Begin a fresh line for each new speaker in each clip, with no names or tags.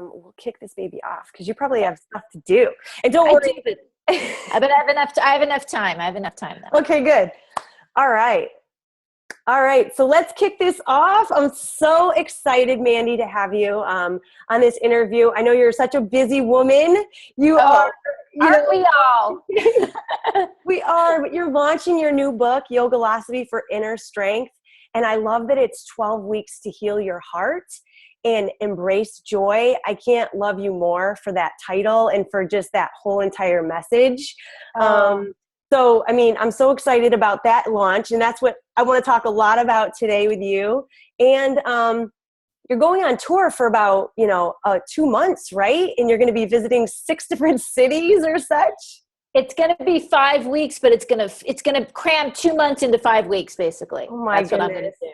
we'll kick this baby off because you probably have stuff to do. And don't
I
worry.
do, but I have enough. I have enough time. I have enough time now.
Okay, good. All right. All right. So let's kick this off. I'm so excited, Mandy, to have you on this interview. I know you're such a busy woman. You are.
Aren't we all?
We are, but you're launching your new book, Yogalosophy for Inner Strength. And I love that it's 12 weeks to heal your heart and embrace joy. I can't love you more for that title and for just that whole entire message. So, I mean, I'm so excited about that launch, and that's what I want to talk a lot about today with you. And you're going on tour for about, 2 months, right? And you're going to be visiting 6 different cities or such.
It's going to be 5 weeks, but it's going to cram 2 months into 5 weeks, basically.
Oh my
That's
goodness.
what I'm going to do.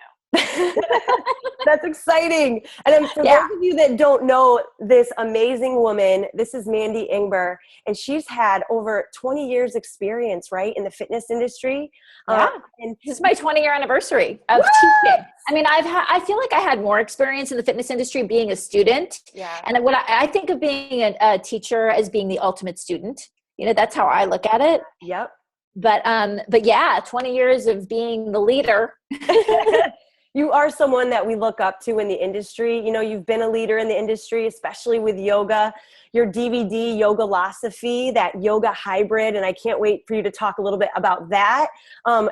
That's exciting. And for those of you that don't know this amazing woman, this is Mandy Ingber, and she's had over 20 years experience, right, in the fitness industry.
Yeah. And this is my 20-year anniversary of teaching. I mean, I feel like I had more experience in the fitness industry being a student.
Yeah.
And what I think of being a teacher as being the ultimate student. That's how I look at it.
Yep.
But yeah, 20 years of being the leader.
You are someone that we look up to in the industry. You've been a leader in the industry, especially with yoga. Your DVD, Yogalosophy, that yoga hybrid, and I can't wait for you to talk a little bit about that.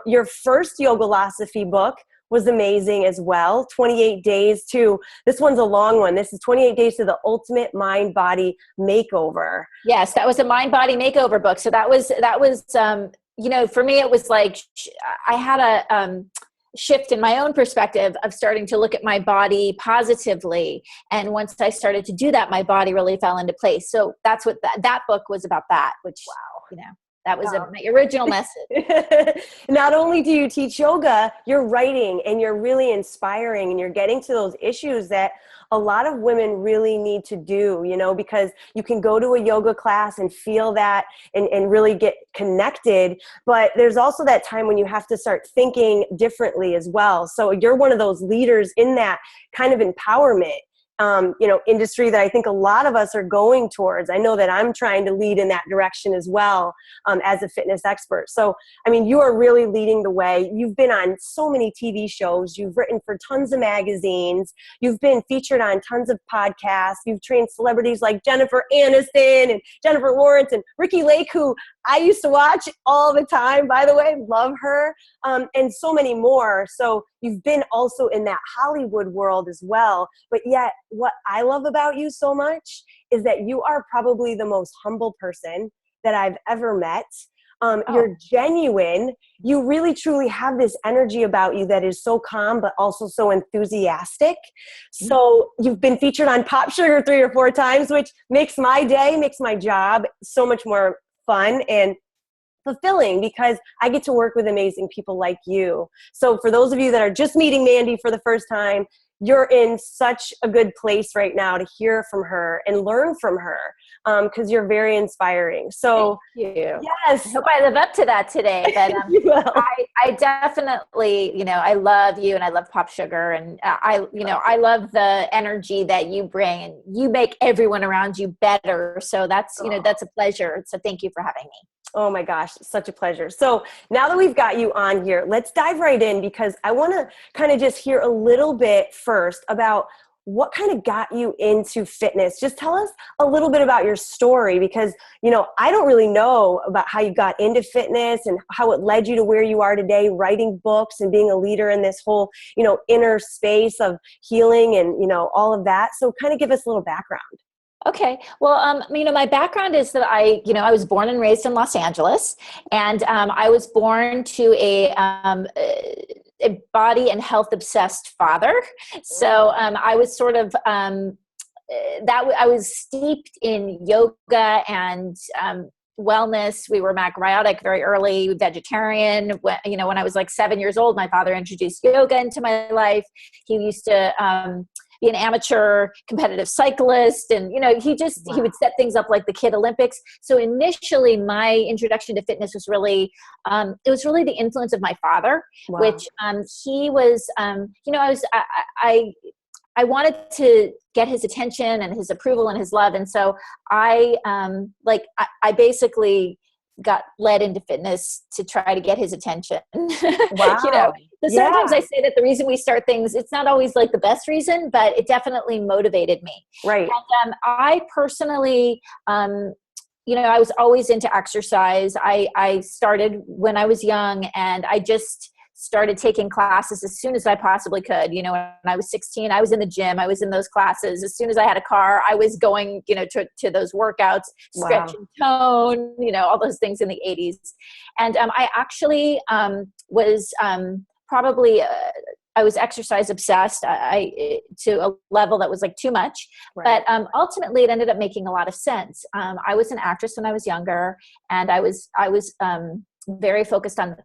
Your first Yogalosophy book was amazing as well. 28 days to, this one's a long one. This is 28 days to the ultimate mind body makeover.
Yes, that was a mind body makeover book. So that was for me, it was like I had a shift in my own perspective of starting to look at my body positively. And once I started to do that, my body really fell into place. So that's what that book was about, that, which, that was my original message.
Not only do you teach yoga, you're writing and you're really inspiring and you're getting to those issues that a lot of women really need to do, because you can go to a yoga class and feel that and really get connected. But there's also that time when you have to start thinking differently as well. So you're one of those leaders in that kind of empowerment industry that I think a lot of us are going towards. I know that I'm trying to lead in that direction as well, as a fitness expert. So, I mean, you are really leading the way. You've been on so many TV shows. You've written for tons of magazines. You've been featured on tons of podcasts. You've trained celebrities like Jennifer Aniston and Jennifer Lawrence and Ricky Lake, who I used to watch all the time, by the way, love her, and so many more. So you've been also in that Hollywood world as well. But yet, what I love about you so much is that you are probably the most humble person that I've ever met. You're genuine. You really truly have this energy about you that is so calm, but also so enthusiastic. So you've been featured on Pop Sugar 3 or 4 times, which makes my day, makes my job so much more fun and fulfilling because I get to work with amazing people like you. So for those of you that are just meeting Mandy for the first time, you're in such a good place right now to hear from her and learn from her, because you're very inspiring. So
thank you.
Yes.
I hope I live up to that today. But I definitely, I love you and I love Pop Sugar, and I love the energy that you bring, and you make everyone around you better. So that's, that's a pleasure. So thank you for having me.
Oh my gosh, such a pleasure. So now that we've got you on here, let's dive right in, because I want to kind of just hear a little bit first about what kind of got you into fitness. Just tell us a little bit about your story, because, I don't really know about how you got into fitness and how it led you to where you are today, writing books and being a leader in this whole, inner space of healing and, all of that. So kind of give us a little background.
Okay. Well, my background is that I was born and raised in Los Angeles, and I was born to a body and health obsessed father. So I was sort of I was steeped in yoga and wellness. We were macrobiotic very early, vegetarian. When I was like 7 years old, my father introduced yoga into my life. He used to be an amateur competitive cyclist. And, he would set things up like the Kid Olympics. So initially my introduction to fitness was really, it was really the influence of my father, which he was, I wanted to get his attention and his approval and his love. And so I basically got led into fitness to try to get his attention.
Wow.
So sometimes I say that the reason we start things, it's not always like the best reason, but it definitely motivated me.
Right.
And I personally, I was always into exercise. I started when I was young, and I just started taking classes as soon as I possibly could. When I was 16, I was in the gym. I was in those classes. As soon as I had a car, I was going, to those workouts, stretch and tone, all those things in the 80s. And I actually was probably I was exercise obsessed to a level that was like too much. Right. But ultimately, it ended up making a lot of sense. I was an actress when I was younger, and I was very focused on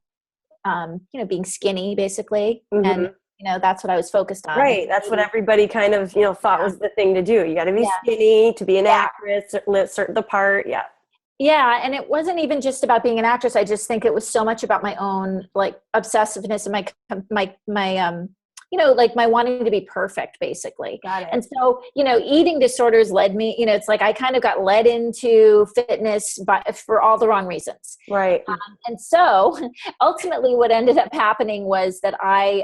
being skinny, basically. Mm-hmm. And that's what I was focused on.
Right. That's what everybody kind of thought was the thing to do. You got to be skinny to be an actress, certain the part. Yeah.
Yeah. And it wasn't even just about being an actress. I just think it was so much about my own like obsessiveness and my my wanting to be perfect, basically.
Got it.
And so, eating disorders led me, it's like I kind of got led into fitness for all the wrong reasons.
Right.
And so ultimately what ended up happening was that I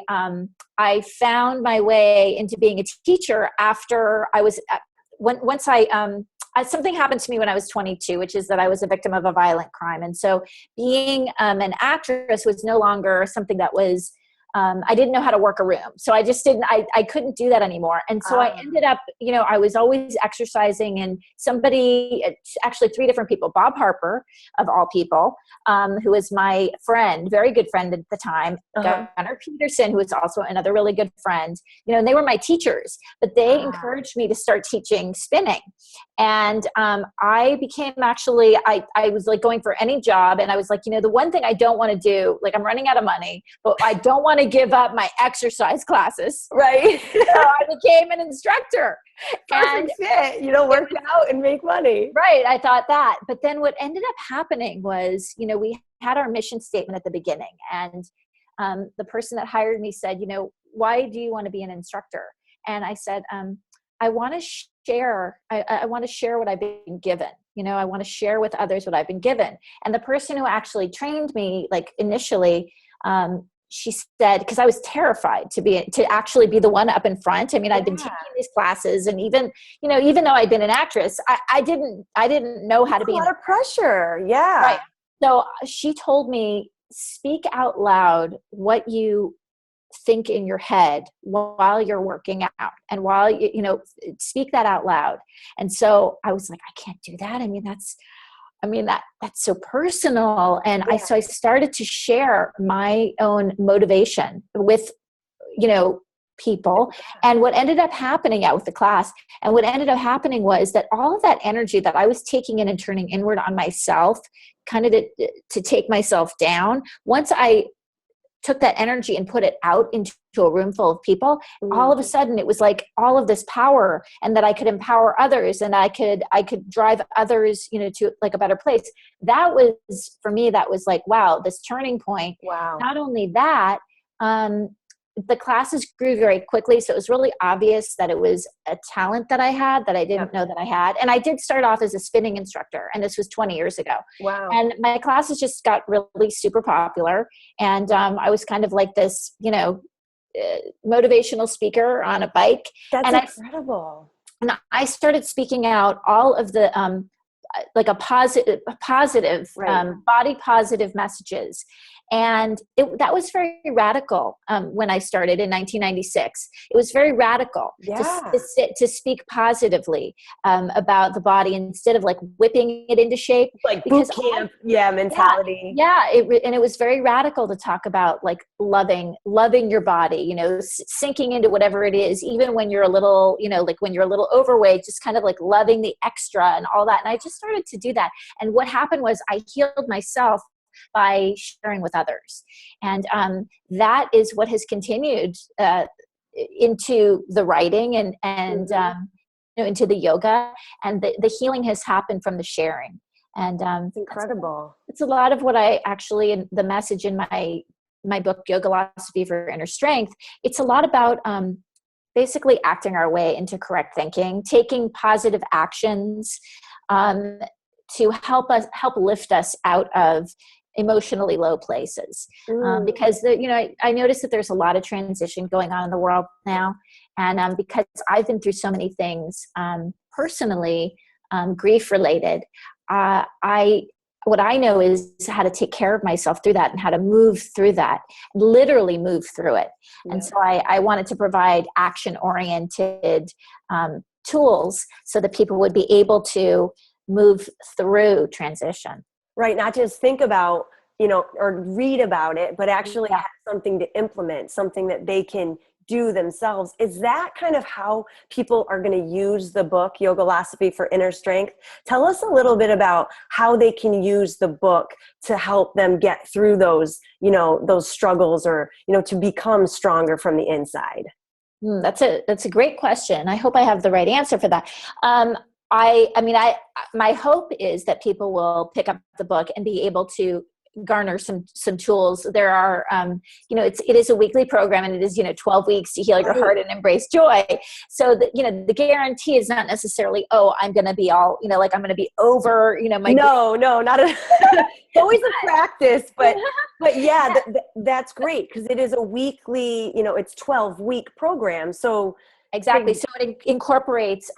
found my way into being a teacher after I was, once something happened to me when I was 22, which is that I was a victim of a violent crime. And so being an actress was no longer something that was, I didn't know how to work a room. So I just I couldn't do that anymore. And so I ended up, I was always exercising, and actually 3 different people, Bob Harper of all people, who was my friend, very good friend at the time, Gunnar Peterson, who was also another really good friend, and they were my teachers, but they encouraged me to start teaching spinning. And I became I was like going for any job, and I was like, the one thing I don't want to do, like I'm running out of money, but I don't want to give up my exercise classes.
Right.
So I became an instructor.
Perfect fit. Work out and make money.
Right. I thought that. But then what ended up happening was, we had our mission statement at the beginning, and the person that hired me said, why do you want to be an instructor? And I said, I want to share. I want to share what I've been given. I want to share with others what I've been given. And the person who actually trained me, like initially, she said, because I was terrified to actually be the one up in front. I mean, I'd been taking these classes, and even though I'd been an actress, I didn't know how to be.
A lot of pressure. Yeah.
Right. So she told me, speak out loud what you think in your head while you're working out, and while speak that out loud. And so I was like, I can't do that. That's so personal. And so I started to share my own motivation with, people. And what ended up happening with the class, and what ended up happening was that all of that energy that I was taking in and turning inward on myself, kind of to take myself down, once I took that energy and put it out into a room full of people, all of a sudden it was like all of this power, and that I could empower others, and I could drive others, to like a better place. That was, for me, that was like, wow, this turning point.
Wow.
Not only that, the classes grew very quickly. So it was really obvious that it was a talent that I had that I didn't know that I had. And I did start off as a spinning instructor, and this was 20 years ago.
Wow.
And my classes just got really super popular. And I was kind of like this, motivational speaker on a bike.
That's incredible.
And I started speaking out all of the, like a positive, body positive messages. And that was very radical when I started in 1996. It was very radical to speak positively about the body, instead of like whipping it into shape.
Like boot camp, mentality.
And it was very radical to talk about like loving your body, sinking into whatever it is, even when you're a little, like when you're a little overweight, just kind of like loving the extra and all that. And I just started to do that. And what happened was I healed myself by sharing with others. And that is what has continued into the writing and into the yoga. And the healing has happened from the sharing. And
it's incredible.
It's a lot of what I actually, in the message in my book, Yogalosophy for Inner Strength, it's a lot about basically acting our way into correct thinking, taking positive actions to help lift us out of emotionally low places. Because I noticed that there's a lot of transition going on in the world now. And because I've been through so many things personally, grief related, what I know is how to take care of myself through that and how to move through that, literally move through it. Yeah. And so I wanted to provide action-oriented tools so that people would be able to move through transition.
Right. Not just think about, or read about it, but actually have something to implement, something that they can do themselves. Is that kind of how people are going to use the book, Yogalosophy for Inner Strength? Tell us a little bit about how they can use the book to help them get through those, those struggles, or, to become stronger from the inside.
That's a great question. I hope I have the right answer for that. My hope is that people will pick up the book and be able to garner some tools. There are, it is a weekly program, and it is, 12 weeks to heal your heart and embrace joy. So the guarantee is not necessarily, I'm going to be all, like I'm going to be over, my.
No, not it's always a practice, but yeah, that's great. Because it is a weekly, it's 12-week program. So
exactly. So it incorporates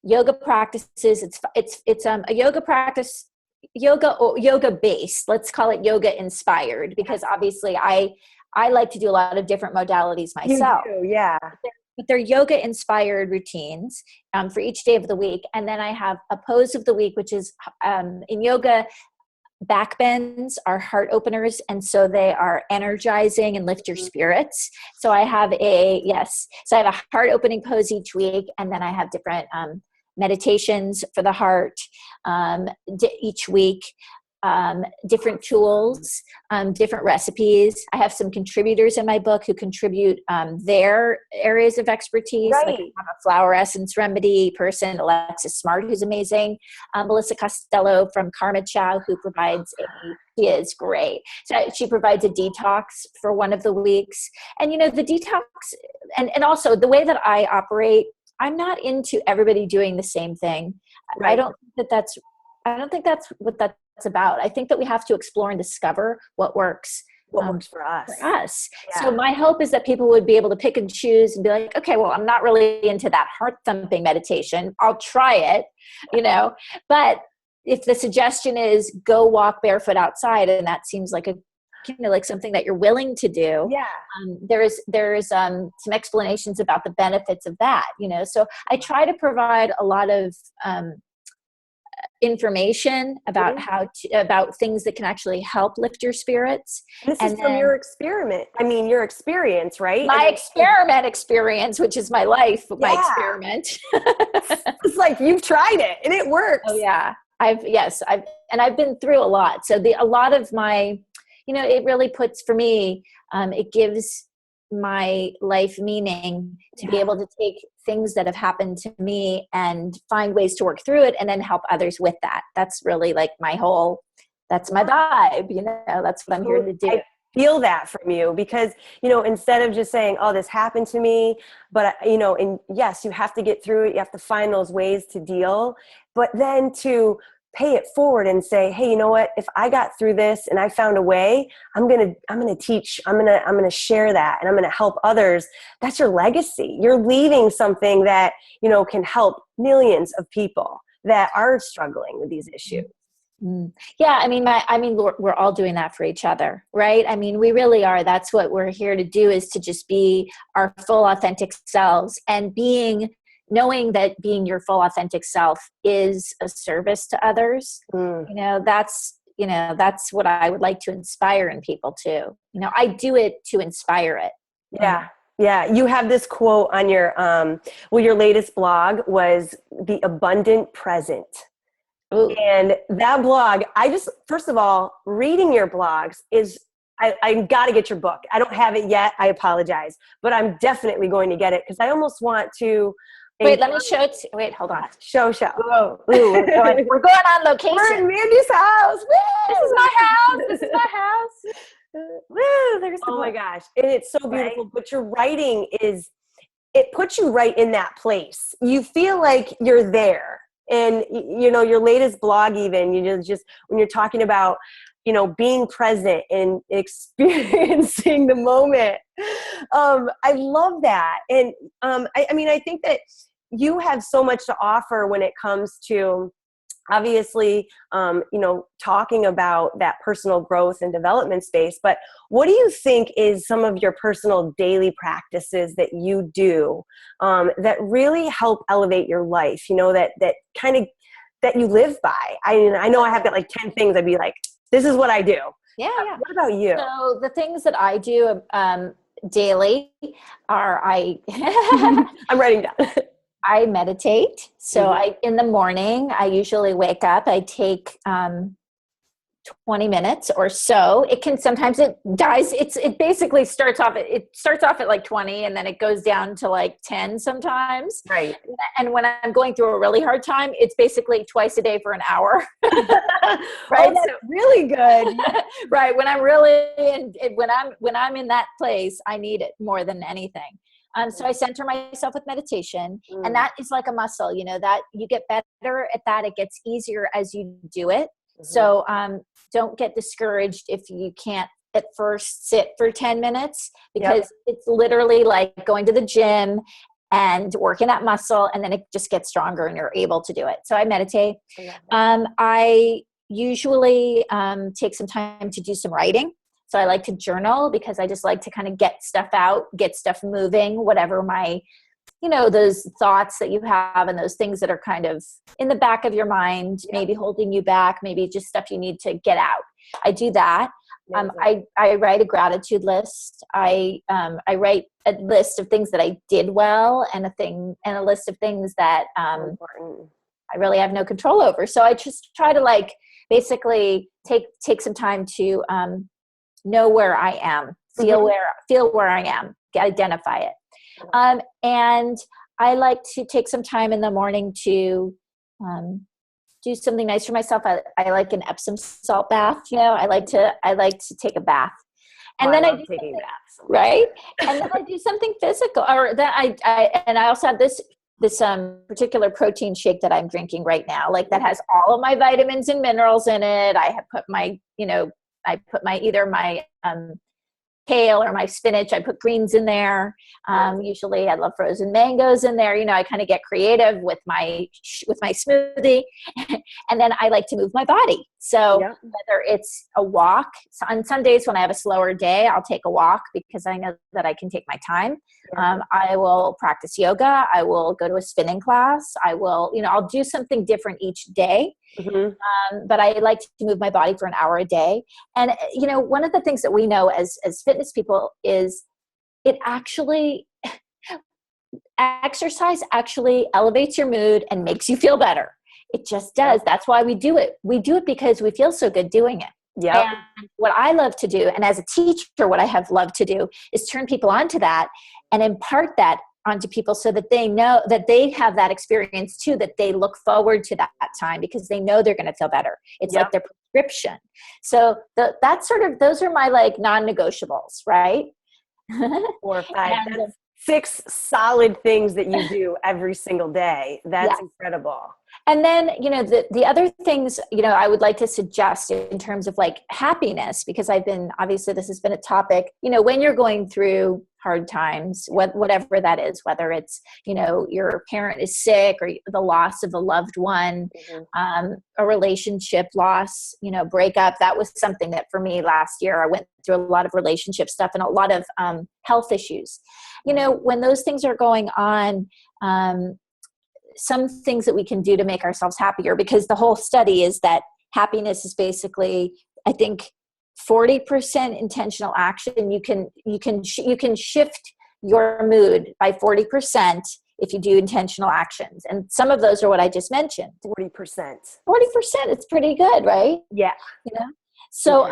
yoga practices. It's a yoga practice, yoga based. Let's call it yoga inspired, because obviously I like to do a lot of different modalities myself.
You do, yeah.
But they're yoga inspired routines for each day of the week. And then I have a pose of the week, which is in yoga, back bends are heart openers, and so they are energizing and lift your spirits. So I have a heart opening pose each week, and then I have different meditations for the heart each week, different tools, different recipes. I have some contributors in my book who contribute their areas of expertise.
Right.
Like I'm a flower essence remedy person, Alexis Smart, who's amazing, Melissa Costello from Karma Chow, who provides she is great. So she provides a detox for one of the weeks. And, the detox, and also the way that I operate, I'm not into everybody doing the same thing. Right. I don't think that's what that's about. I think that we have to explore and discover what works
for us.
Yeah. So my hope is that people would be able to pick and choose and be like, okay, well, I'm not really into that heart thumping meditation. I'll try it, but if the suggestion is go walk barefoot outside, and that seems like like something that you're willing to do.
Yeah.
There's some explanations about the benefits of that, so I try to provide a lot of information about about things that can actually help lift your spirits.
This is from your experience, right?
My experiment experience, which is my life, my experiment.
It's like you've tried it and it works.
Oh yeah. I've been through a lot. So a lot of my, it really puts, for me, it gives my life meaning to be able to take things that have happened to me and find ways to work through it and then help others with that. That's really like that's my vibe, that's what I'm here to do.
I feel that from you because, instead of just saying, oh, this happened to me, but, and yes, you have to get through it. You have to find those ways to deal, but then to pay it forward and say, hey, you know what, if I got through this and I found a way, I'm going to teach, I'm going to share that, and I'm going to help others. That's your legacy. You're leaving something that, can help millions of people that are struggling with these issues.
Yeah. We're all doing that for each other, right? We really are. That's what we're here to do, is to just be our full authentic selves, and knowing that being your full authentic self is a service to others. That's what I would like to inspire in people too. I do it to inspire it.
Yeah. Yeah. You have this quote on your, your latest blog was the abundant present. Ooh. And that blog, first of all, reading your blogs is, I got to get your book. I don't have it yet. I apologize, but I'm definitely going to get it because I almost want to.
Wait, let me show it. Wait, hold on.
Show.
Ooh, we're going on location.
We're in Mandy's house. Woo!
This is my house. Woo, there's the book.
My gosh. And it's so beautiful. Right? But your writing is, it puts you right in that place. You feel like you're there. And, you know, your latest blog, even, you just when you're talking about, you know, being present and experiencing the moment. I love that. And I mean, I think that you have so much to offer when it comes to, obviously, you know, talking about that personal growth and development space. But what do you think is some of your personal daily practices that you do that really help elevate your life? You know, that kind of that you live by. I know I have got like 10 things. I'd be like, this is what I do.
Yeah, yeah.
What about you?
So the things that I do daily are
I'm writing down.
I meditate. So in the morning, I usually wake up, I take 20 minutes or so. It can, sometimes it dies. It basically starts off at like 20 and then it goes down to like 10 sometimes.
Right.
And when I'm going through a really hard time, it's basically twice a day for an hour.
Right. Oh, that's really good.
Right. When I'm really, when I'm in that place, I need it more than anything. So I center myself with meditation, and that is like a muscle, you know, that you get better at that. It gets easier as you do it. So don't get discouraged if you can't at first sit for 10 minutes, because it's literally like going to the gym and working that muscle, and then it just gets stronger and you're able to do it. So I meditate. I usually take some time to do some writing. So I like to journal because I just like to kind of get stuff out, get stuff moving, whatever my, you know, those thoughts that you have and those things that are kind of in the back of your mind, maybe holding you back, maybe just stuff you need to get out. I do that. I write a gratitude list. I write a list of things that I did well, and a list of things that I really have no control over. So I just try to like basically take some time to know where I am, feel where I am, identify it. And I like to take some time in the morning to do something nice for myself. I like an Epsom salt bath. You know, I like to take a bath, and then I do taking baths, right? And then I do something physical, or that I also have this particular protein shake that I'm drinking right now, like that has all of my vitamins and minerals in it. I have put my, you know, either my kale or my spinach. I put greens in there. Usually I love frozen mangoes in there. You know, I kind of get creative with my smoothie. And then I like to move my body. So whether it's a walk, so on some days when I have a slower day, I'll take a walk because I know that I can take my time. I will practice yoga. I will go to a spinning class. I will, you know, I'll do something different each day. But I like to move my body for an hour a day. And, you know, one of the things that we know as fitness people is exercise actually elevates your mood and makes you feel better. It just does. That's why we do it. We do it because we feel so good doing it. And what I love to do, and as a teacher, what I have loved to do is turn people onto that and impart that onto people so that they know that they have that experience too, that they look forward to that time because they know they're going to feel better. It's like their prescription. So that's sort of, those are my like non-negotiables, right?
4 or 5. That's 6 solid things that you do every single day. That's incredible.
And then, you know, the other things, you know, I would like to suggest in terms of like happiness, because obviously this has been a topic, you know, when you're going through hard times, whatever that is, whether it's, you know, your parent is sick or the loss of a loved one, a relationship loss, you know, breakup. That was something that for me last year, I went through a lot of relationship stuff and a lot of health issues. You know, when those things are going on, some things that we can do to make ourselves happier, because the whole study is that happiness is basically, I think, 40% intentional action. You can shift your mood by 40% if you do intentional actions. And some of those are what I just mentioned.
40%.
40%, it's pretty good, right?
Yeah.
You know? So,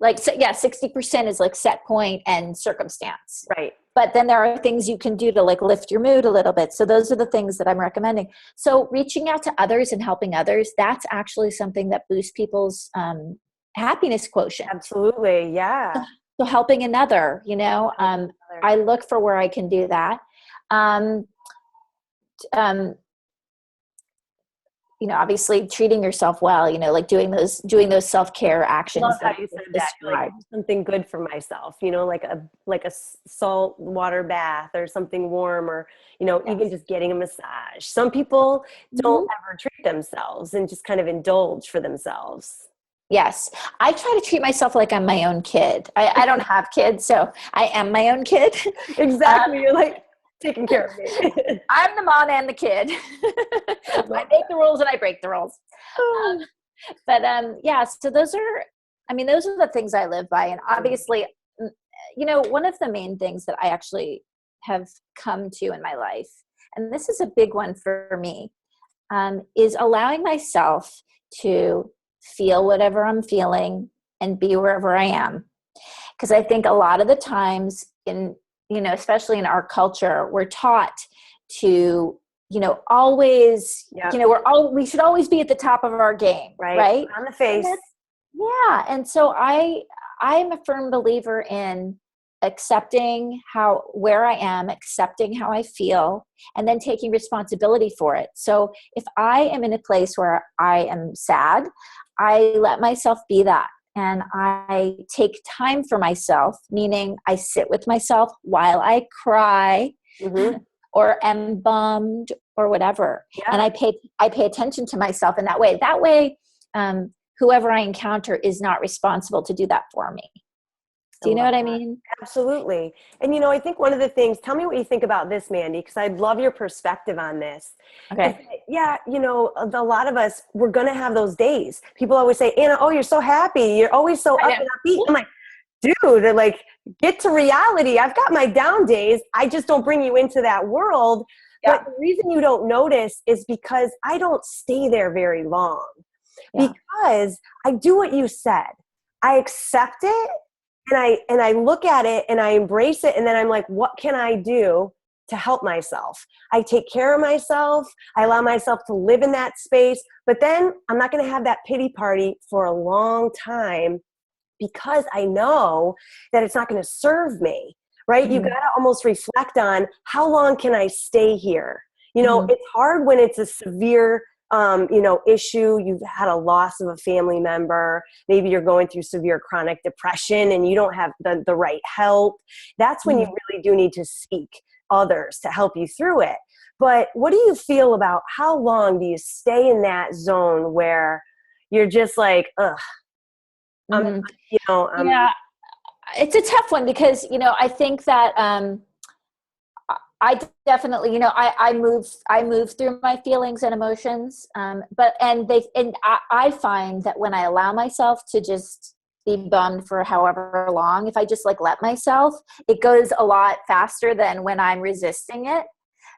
60% is like set point and circumstance.
Right.
But then there are things you can do to like lift your mood a little bit. So those are the things that I'm recommending. So reaching out to others and helping others, that's actually something that boosts people's happiness quotient.
Absolutely. Yeah.
So helping another, you know, I look for where I can do that. Um, um, obviously treating yourself well, like doing those self-care actions
Love how
that
you
I
said that. You're like,
described.
something good for myself, like a salt water bath or something warm, or even
Yes.
just getting a massage. Some people don't
Mhm.
ever treat themselves and just kind of indulge for themselves.
Yes. I try to treat myself like I'm my own kid. I don't have kids, so I am my own kid. Um,
Exactly. You're like taking care of me.
I'm the mom and the kid.
I
I
love
make the rules and I break the rules.
that.
But yeah, so those are the things I live by. And obviously, one of the main things that I actually have come to in my life, and this is a big one for me, is allowing myself to feel whatever I'm feeling and be wherever I am. Because I think a lot of the times especially in our culture, we're taught to, always,
Yep.
we should always be at the top of our game,
Right.
right?
On the
And
face.
that's, yeah. And so I'm a firm believer in accepting where I am, accepting how I feel, and then taking responsibility for it. So if I am in a place where I am sad, I let myself be that. And I take time for myself, meaning I sit with myself while I cry
Mm-hmm.
or am bummed or whatever. And
Yeah.
I pay attention to myself in that way. That way, whoever I encounter is not responsible to do that for me.
I
Do you know
love
what I
that.
mean?
Absolutely. And I think one of the things, tell me what you think about this, Mandy, because I'd love your perspective on this. Is
Okay.
that, yeah, a lot of us, we're going to have those days. People always say, Anna, oh, you're so happy. You're always so
I
up and upbeat. I'm like, dude, like, get to reality. I've got my down days. I just don't bring you into that world.
Yeah.
But the reason you don't notice is because I don't stay there very long.
Yeah.
Because I do what you said. I accept it, and I look at it and I embrace it, and then I'm like, what can I do to help myself? I take care of myself. I allow myself to live in that space, but then I'm not going to have that pity party for a long time, because I know that it's not going to serve me, right? You got
Mm-hmm.
to almost reflect on, how long can I stay here?
Mm-hmm.
It's hard when it's a severe issue. You've had a loss of a family member. Maybe you're going through severe chronic depression and you don't have the right help. That's when you
Mm-hmm.
really do need to seek others to help you through it. But what do you feel about, how long do you stay in that zone where you're just like, ugh, I'm,
Mm-hmm.
you know, I'm,
Yeah. It's a tough one because, I think that, I definitely, I move through my feelings and emotions. I find that when I allow myself to just be bummed for however long, if I just like let myself, it goes a lot faster than when I'm resisting it.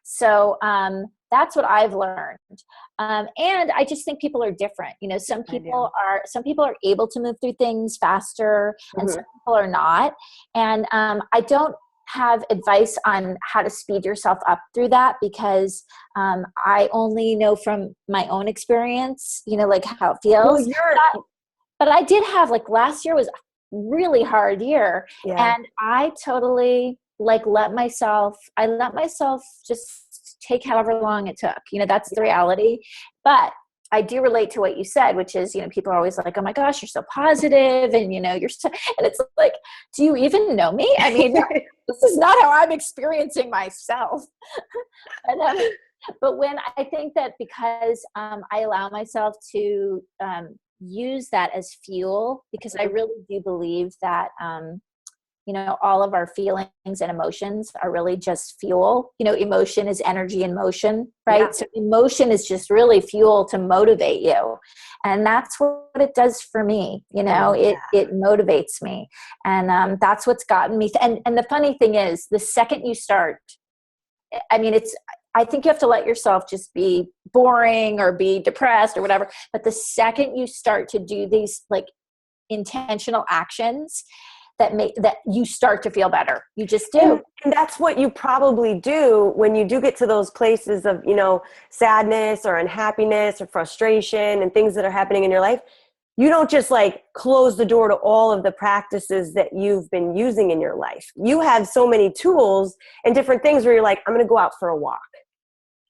So, that's what I've learned. And I just think people are different.
I do.
Some people are able to move through things faster and
Mhm.
some people are not. And, I don't have advice on how to speed yourself up through that because I only know from my own experience, like how it
Well,
feels.
you're,
But I did have like last year was a really hard year,
yeah,
and I totally like I let myself just take however long it took. That's the
yeah.
reality. But I do relate to what you said, which is, people are always like, oh my gosh, you're so positive and, you're so, and it's like, do you even know me? I mean, this is not how I'm experiencing myself. but, but when I think that because I allow myself to use that as fuel, because I really do believe that, all of our feelings and emotions are really just fuel. Emotion is energy in motion,
Yeah.
right? So emotion is just really fuel to motivate you. And that's what it does for me.
I love
It motivates me. And that's what's gotten me. And the funny thing is, the second you start, I think you have to let yourself just be boring or be depressed or whatever. But the second you start to do these like intentional actions, that you start to feel better. You just do.
And that's what you probably do when you do get to those places of, sadness or unhappiness or frustration and things that are happening in your life. you don't just like close the door to all of the practices that you've been using in your life. You have so many tools and different things where you're like, I'm going to go out for a walk.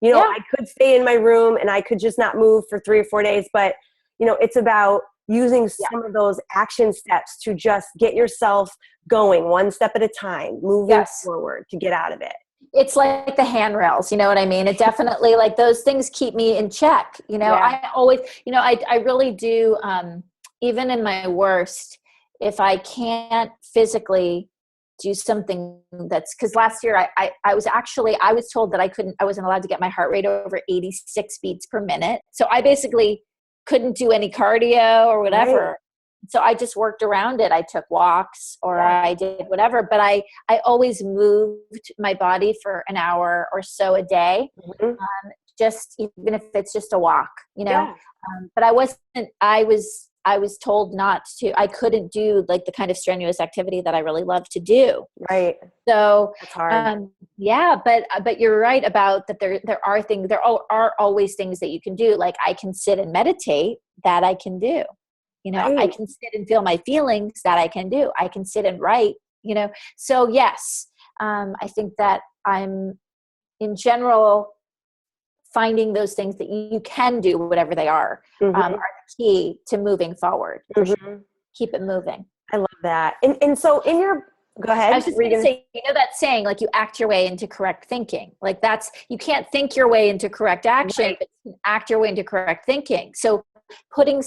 You know,
Yeah.
I could stay in my room and I could just not move for 3 or 4 days, but you know, it's about using
Yeah.
some of those action steps to just get yourself going one step at a time, moving
Yes.
forward to get out of it.
It's like the handrails, you know what I mean? It definitely, like, those things keep me in check. You know,
Yeah.
I always, you know, I really do, even in my worst, if I can't physically do something that's, because last year I was actually, I was told that I wasn't allowed to get my heart rate over 86 beats per minute. So I basically couldn't do any cardio or
Right.
whatever. So I just worked around it. I took walks or
Yeah.
I did whatever, but I always moved my body for an hour or so a day.
Mhm.
Just even if it's just a walk, you know.
Yeah.
But I was told not to. I couldn't do like the kind of strenuous activity that I really love to do.
Right.
So
That's hard.
yeah, but you're right about that. There are always things that you can do. Like I can sit and meditate. That I can do. You know, I
Right.
can sit and feel my feelings. That I can do. I can sit and write. You know, so yes, I think that I'm in general finding those things that you can do, whatever they are
Mhm.
the key to moving forward. For sure.
Mhm.
Keep it moving.
I love that. And so in your, go
I
ahead.
was just
Were you
going to
gonna,
say, you know, that saying, like, you act your way into correct thinking. Like you can't think your way into correct action,
right.
but you can act your way into correct thinking. So putting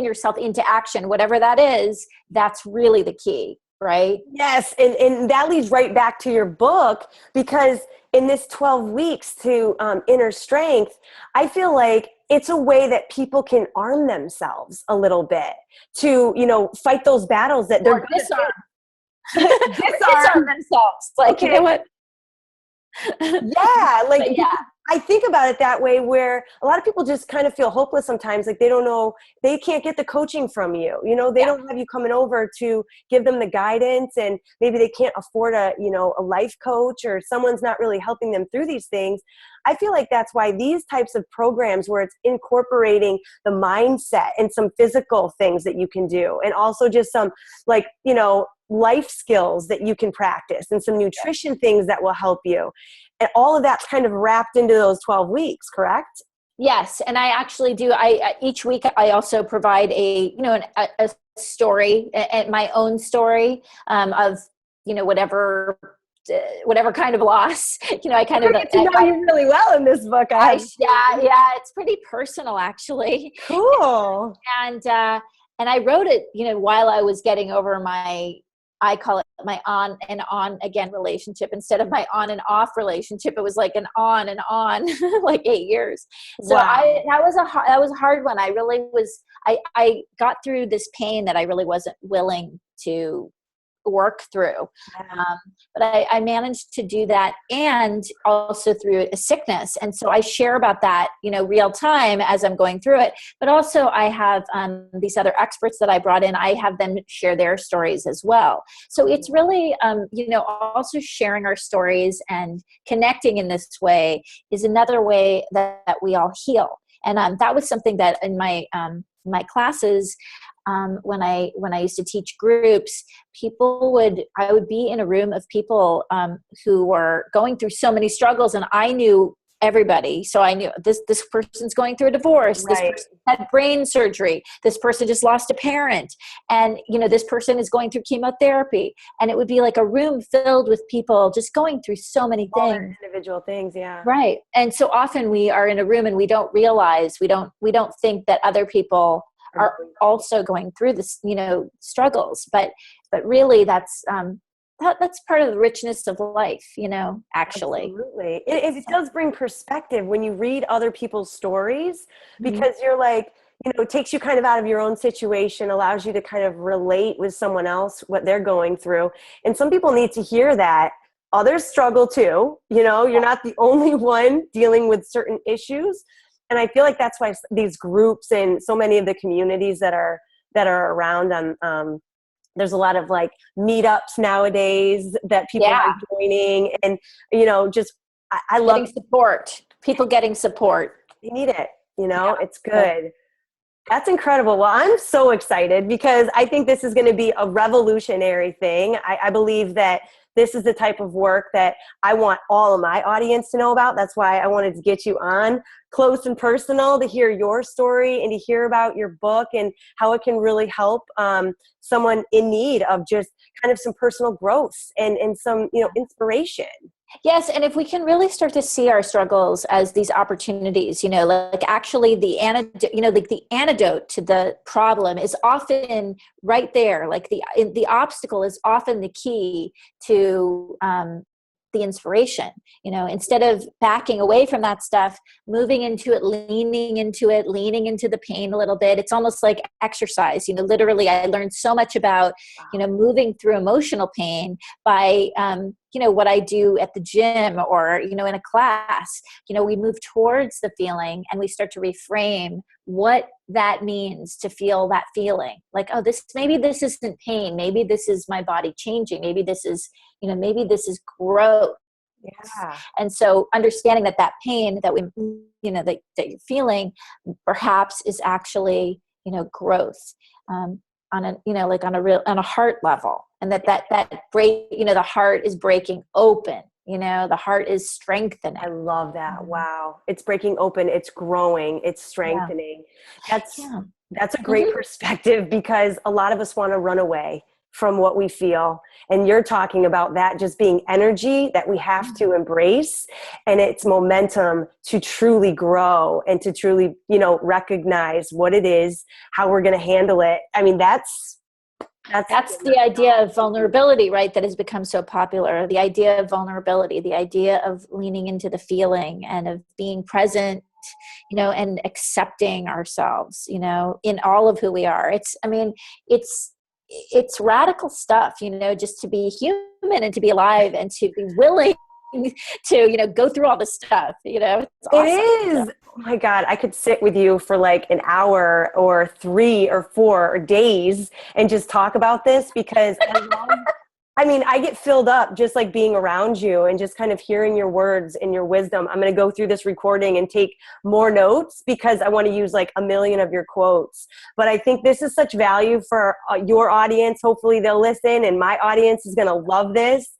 yourself into action, whatever that is, that's really the key, right?
Yes, and that leads right back to your book, because in this 12 weeks to inner strength, I feel like it's a way that people can arm themselves a little bit to, you know, fight those battles that they're
Or
going
disarm,
to
or disarm
disarm.
themselves. Like, you
Okay.
know what?
Yeah, like,
But yeah,
because I think about it that way, where a lot of people just kind of feel hopeless sometimes, like they don't know, they can't get the coaching from you, you know, they
yeah,
don't have you coming over to give them the guidance, and maybe they can't afford a, you know, a life coach, or someone's not really helping them through these things. I feel like that's why these types of programs, where it's incorporating the mindset and some physical things that you can do, and also just some, like, you know, life skills that you can practice, and some nutrition things that will help you, and all of that's kind of wrapped into those 12 weeks, correct?
yes. And I actually do. Each week I also provide a story, my own story of, you know, whatever kind of loss. You know, I kind
I
of
get to know you really well in this book, I have a
yeah,
feeling.
yeah, it's pretty personal actually.
Cool.
And I wrote it, you know, while I was getting over I call it my on again relationship. Instead of my on and off relationship, it was like an on and on, like 8 years. So
Wow.
that was a hard one. I really was, I got through this pain that I really wasn't willing to work through.
Yeah.
But I managed to do that, and also through a sickness. And so I share about that, you know, real time as I'm going through it. But also I have these other experts that I brought in. I have them share their stories as well. So it's really, you know, also sharing our stories and connecting in this way is another way that we all heal. And that was something that in my classes, when I used to teach groups, I would be in a room of people who were going through so many struggles, and I knew everybody. So I knew this person's going through a divorce, this
Right.
person had brain surgery, this person just lost a parent, and, you know, this person is going through chemotherapy. And it would be like a room filled with people just going through so many
All their
things.
individual things. Yeah.
Right. And so often we are in a room and we don't realize, we don't think that other people
Are
are
going through.
also going through this, you know, struggles. But really that's part of the richness of life, you know, actually.
Absolutely. It does bring perspective when you read other people's stories,
Mhm.
because you're like, you know, it takes you kind of out of your own situation, allows you to kind of relate with someone else, what they're going through. And some people need to hear that. Others struggle too. You know, you're not the only one dealing with certain issues. And I feel like that's why these groups and so many of the communities that are around on, there's a lot of like meetups nowadays that people
Yeah.
are joining, and you know, just I love
Getting support, people getting support.
they need it, you
Yeah.
know, it's
So
good. That's incredible. Well, I'm so excited because I think this is going to be a revolutionary thing. I believe that this is the type of work that I want all of my audience to know about. That's why I wanted to get you on close and personal to hear your story and to hear about your book and how it can really help someone in need of just kind of some personal growth and some, inspiration.
Yes, and if we can really start to see our struggles as these opportunities, like actually the antidote, like the antidote to the problem is often right there. Like the obstacle is often the key to the inspiration. Instead of backing away from that stuff, moving into it, leaning into the pain a little bit. It's almost like exercise. Literally, I learned so much about moving through emotional pain by what I do at the gym or, in a class. We move towards the feeling and we start to reframe what that means to feel that feeling. Like, oh, maybe this isn't pain. Maybe this is my body changing. Maybe this is growth.
Yeah.
And so understanding that pain that that you're feeling perhaps is actually, growth, on a heart level, and that break, the heart is breaking open, the heart is strengthening.
I love that. Wow. It's breaking open. It's growing. It's strengthening. That's a great perspective because a lot of us want to run away from what we feel. And you're talking about that just being energy that we have to embrace, and it's momentum to truly grow and to truly, recognize what it is, how we're going to handle it. I mean, that's
the idea of vulnerability, right? That has become so popular. The idea of vulnerability, the idea of leaning into the feeling and of being present, and accepting ourselves, in all of who we are. It's radical stuff, just to be human and to be alive and to be willing to, go through all this stuff, it's awesome.
It is. Oh my God, I could sit with you for like an hour or 3 or 4 days and just talk about this because I get filled up just like being around you and just kind of hearing your words and your wisdom. I'm going to go through this recording and take more notes because I want to use like 1,000,000 of your quotes. But I think this is such value for your audience. Hopefully they'll listen and my audience is going to love this.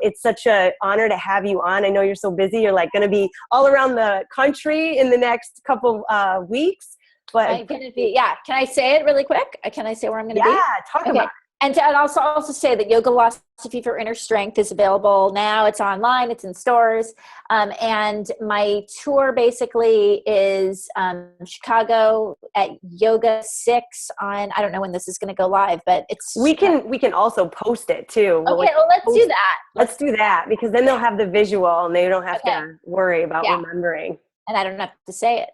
It's such an honor to have you on. I know you're so busy. You're like going to be all around the country in the next couple weeks. But
I'm going to be, Can I say it really quick? Can I say where I'm going to be?
Yeah, talk about it.
And to also say that Yogalosophy for Inner Strength is available now. It's online. It's in stores. And my tour basically is Chicago at Yoga 6 on, I don't know when this is going to go live, but
we can also post it too.
Okay, let's do that.
Let's do that because then they'll have the visual and they don't have to worry about remembering.
And I don't have to say it.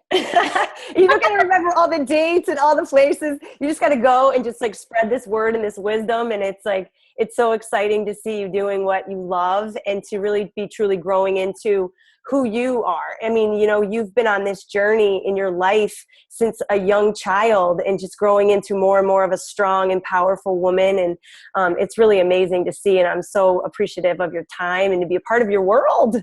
You don't got to remember all the dates and all the places. You just got to go and just like spread this word and this wisdom. And it's like, it's so exciting to see you doing what you love and to really be truly growing into who you are. I mean, you've been on this journey in your life since a young child and just growing into more and more of a strong and powerful woman. And it's really amazing to see. And I'm so appreciative of your time and to be a part of your world.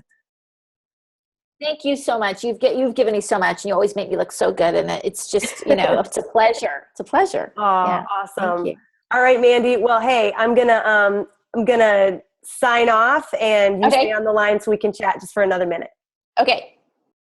Thank you so much. You've given me so much, and you always make me look so good. And it's just, it's a pleasure. It's a pleasure.
Oh, awesome! All right, Mandy. Well, hey, I'm gonna sign off, and you stay on the line so we can chat just for another minute.
Okay.